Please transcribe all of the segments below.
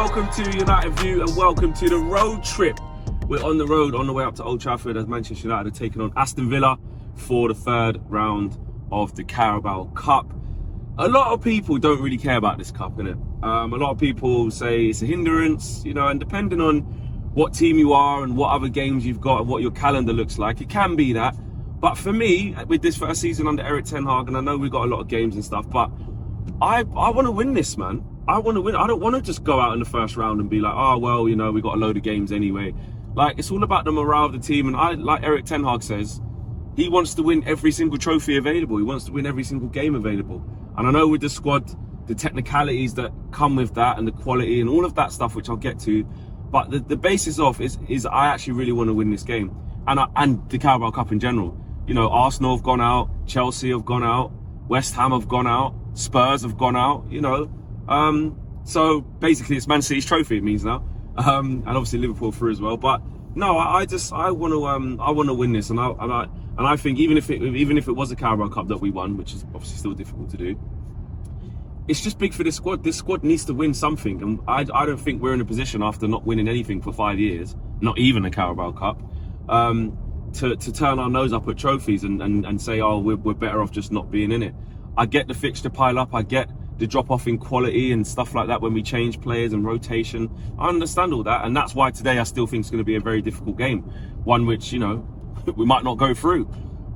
welcome to United View and welcome to the road trip. We're on the road on the way up to Old Trafford as Manchester United are taking on Aston Villa for the third round of the Carabao Cup. A lot of people don't really care about this cup, innit? A lot of people say it's a hindrance, you know, and depending on what team you are and what other games you've got and what your calendar looks like, it can be that. But for me, with this first season under Eric Ten Hag, and I know we've got a lot of games and stuff, but I want to win this, man. I want to win. I don't want to just go out in the first round and be like, oh, well, you know, we got a load of games anyway. Like, it's all about the morale of the team. And like Eric Ten Hag says, he wants to win every single trophy available. He wants to win every single game available. And I know with the squad, the technicalities that come with that and the quality and all of that stuff, which I'll get to. But the basis of is I actually really want to win this game. And the Carabao Cup in general. You know, Arsenal have gone out, Chelsea have gone out, West Ham have gone out, Spurs have gone out, you know. So basically it's Man City's trophy, it means now. And obviously Liverpool through as well. But no, I want to win this, and I think even if it was a Carabao Cup that we won, which is obviously still difficult to do, it's just big for this squad. This squad needs to win something, and I don't think we're in a position after not winning anything for 5 years, not even a Carabao Cup, to turn our nose up at trophies and say, oh, we're better off just not being in it. I get the fixture pile up, I get the drop off in quality and stuff like that when we change players and rotation. I understand all that, and that's why today I still think it's going to be a very difficult game, one which, you know, we might not go through.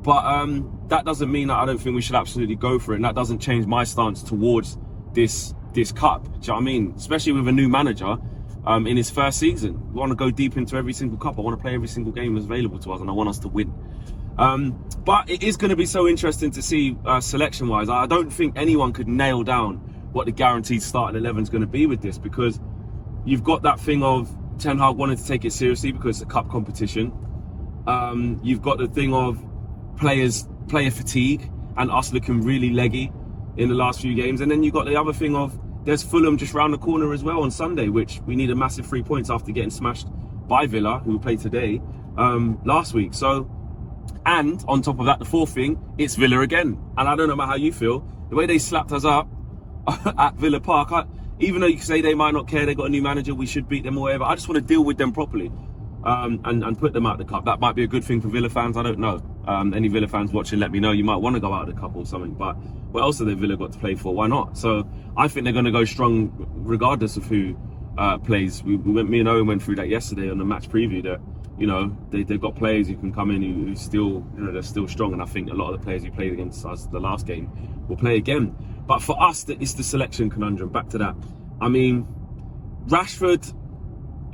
But that doesn't mean that I don't think we should absolutely go for it, and that doesn't change my stance towards this cup. Do you know what I mean? Especially with a new manager in his first season. We want to go deep into every single cup. I want to play every single game that's available to us, and I want us to win. But it is going to be so interesting to see selection-wise. I don't think anyone could nail down what the guaranteed starting 11 is going to be with this, because you've got that thing of Ten Hag wanting to take it seriously because it's a cup competition. You've got the thing of player fatigue and us looking really leggy in the last few games. And then you've got the other thing of there's Fulham just round the corner as well on Sunday, which we need a massive 3 points after getting smashed by Villa, who we played today, last week. So, and on top of that, the fourth thing, it's Villa again. And I don't know about how you feel. The way they slapped us up at Villa Park, even though you can say they might not care, they got a new manager, we should beat them or whatever, I just want to deal with them properly and put them out of the cup. That might be a good thing for Villa fans, I don't know. Any Villa fans watching, let me know. You might want to go out of the cup or something, but what else have they Villa got to play for? Why not? So I think they're going to go strong regardless of who plays. Me and Owen went through that yesterday on the match preview, that, you know, they've got players who can come in who still, you know, they're still strong, and I think a lot of the players who played against us the last game will play again. But for us, it's the selection conundrum. Back to that. I mean, Rashford,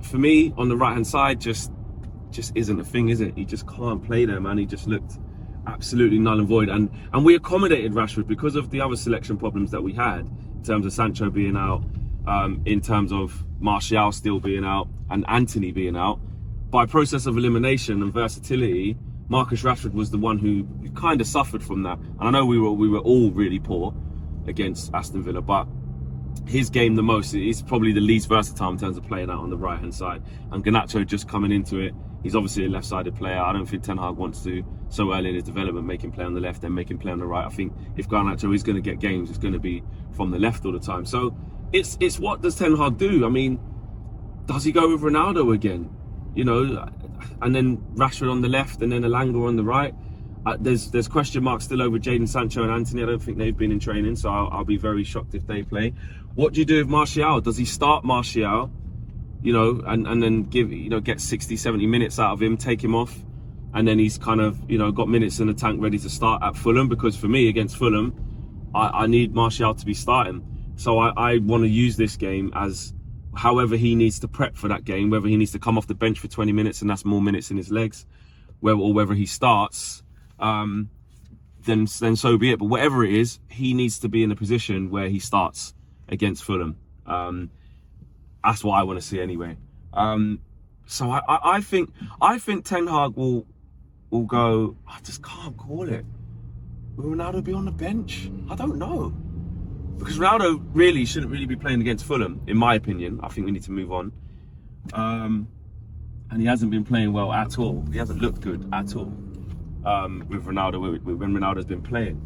for me, on the right-hand side, just isn't a thing, is it? He just can't play there, man. He just looked absolutely null and void. And we accommodated Rashford because of the other selection problems that we had, in terms of Sancho being out, in terms of Martial still being out, and Anthony being out. By process of elimination and versatility, Marcus Rashford was the one who kind of suffered from that. And I know we were all really poor against Aston Villa, but his game the most, is probably the least versatile in terms of playing out on the right hand side. And Garnacho just coming into it, he's obviously a left-sided player. I don't think Ten Hag wants to, so early in his development, make him play on the left and make him play on the right. I think if Garnacho is going to get games, it's going to be from the left all the time. So it's what does Ten Hag do? I mean, does he go with Ronaldo again? You know, and then Rashford on the left and then Elanga on the right. There's question marks still over Jadon Sancho and Anthony. I don't think they've been in training, so I'll be very shocked if they play. What do you do with Martial? Does he start Martial, you know, and then get 60, 70 minutes out of him, take him off, and then he's kind of, you know, got minutes in the tank ready to start at Fulham? Because for me, against Fulham, I need Martial to be starting. So I want to use this game as however he needs to prep for that game, whether he needs to come off the bench for 20 minutes and that's more minutes in his legs, or whether he starts, then so be it. But whatever it is, he needs to be in a position where he starts against Fulham. That's what I want to see anyway. So I think Ten Hag will go, I just can't call it. Will Ronaldo be on the bench? I don't know. Because Ronaldo really shouldn't really be playing against Fulham, in my opinion. I think we need to move on. And he hasn't been playing well at all. He hasn't looked good at all with Ronaldo when Ronaldo's been playing.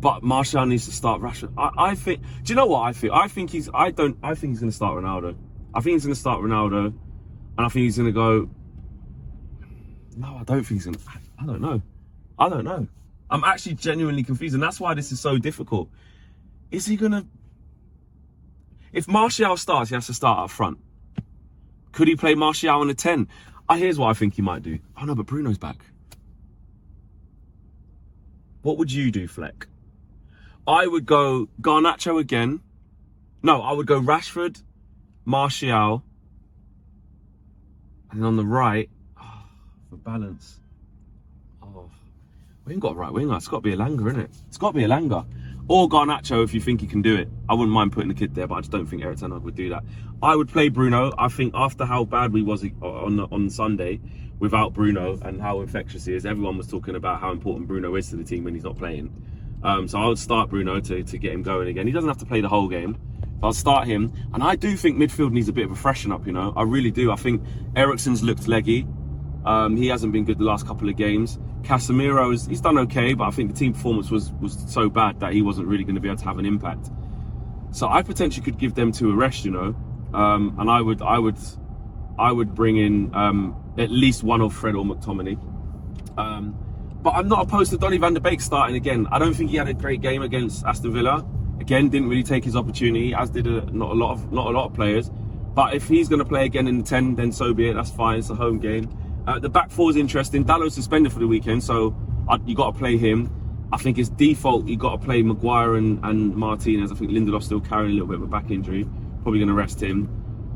But Martial needs to start Rashford. I think. Do you know what I think? I think he's going to start Ronaldo. I think he's going to start Ronaldo, and I think he's going to go. No, I don't think he's going to. I don't know. I'm actually genuinely confused, and that's why this is so difficult. Is he going to? If Martial starts, he has to start up front. Could he play Martial on a 10? Here's what I think he might do. Oh no, but Bruno's back. What would you do, Fleck? I would go Garnacho again. No, I would go Rashford, Martial, and on the right, for balance. We ain't got a right winger. It's got to be Elanga, isn't it? It's got to be Elanga. Or Garnacho if you think he can do it. I wouldn't mind putting the kid there, but I just don't think Erik ten Hag would do that. I would play Bruno. I think after how bad we was on Sunday without Bruno and how infectious he is, everyone was talking about how important Bruno is to the team when he's not playing. So I would start Bruno to get him going again. He doesn't have to play the whole game. So I'll start him. And I do think midfield needs a bit of a freshen up, you know. I really do. I think Eriksen's looked leggy. He hasn't been good the last couple of games. Casemiro, he's done okay, but I think the team performance was so bad that he wasn't really going to be able to have an impact. So I potentially could give them to a rest, you know. And I would bring in at least one of Fred or McTominay. But I'm not opposed to Donny van de Beek starting again. I don't think he had a great game against Aston Villa. Again, didn't really take his opportunity, as did not a lot of players. But if he's going to play again in the 10, then so be it. That's fine. It's a home game. The back four is interesting. Dallow's suspended for the weekend, so you got to play him. I think it's default you got to play Maguire and Martinez. I think Lindelof's still carrying a little bit of a back injury. Probably going to rest him.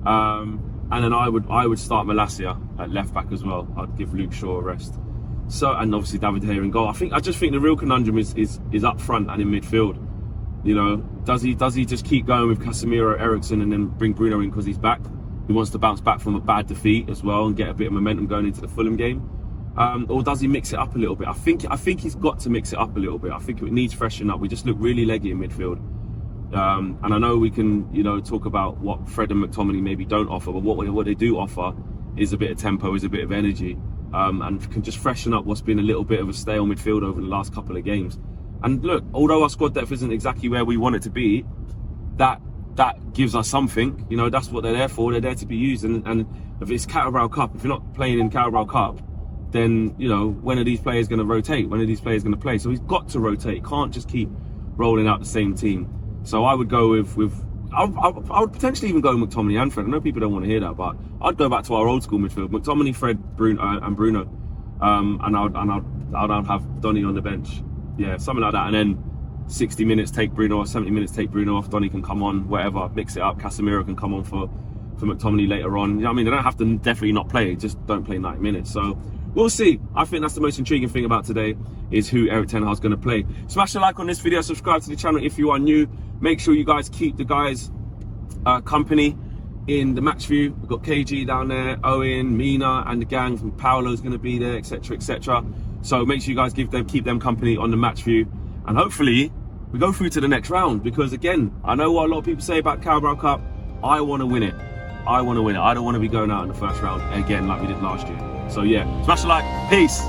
And then I would start Malacia at left back as well. I'd give Luke Shaw a rest. So, and obviously David De Gea in goal. I just think the real conundrum is up front and in midfield. You know, does he just keep going with Casemiro, Eriksen, and then bring Bruno in because he's back? He wants to bounce back from a bad defeat as well and get a bit of momentum going into the Fulham game. Or does he mix it up a little bit? I think he's got to mix it up a little bit. I think it needs freshening up. We just look really leggy in midfield. And I know we can, you know, talk about what Fred and McTominay maybe don't offer, but what they do offer is a bit of tempo, is a bit of energy, and can just freshen up what's been a little bit of a stale midfield over the last couple of games. And look, although our squad depth isn't exactly where we want it to be, that gives us something. You know, that's what they're there for. They're there to be used. And if it's Carabao Cup, if you're not playing in Carabao Cup, then, you know, when are these players going to rotate? When are these players going to play? So he's got to rotate. Can't just keep rolling out the same team. So I would go I would potentially even go McTominay and Fred. I know people don't want to hear that, but I'd go back to our old school midfield: McTominay, Fred, Bruno, and I'd have Donny on the bench. Yeah, something like that. And then 60 minutes take Bruno off, 70 minutes take Bruno off. Donny can come on, whatever, mix it up. Casemiro can come on for McTominay later on. You know what I mean? They don't have to definitely not play, just don't play 90 minutes. So we'll see. I think that's the most intriguing thing about today, is who Erik ten Hag's going to play. Smash a like on this video, subscribe to the channel if you are new. Make sure you guys keep the guys company in the match view. We've got KG down there, Owen, Mina, and the gang from Paolo's going to be there, etc, etc. So make sure you guys keep them company on the match view, and hopefully we go through to the next round, because again, I know what a lot of people say about Carabao Cup. I want to win it. I want to win it. I don't want to be going out in the first round again like we did last year. So yeah, smash a like. Peace.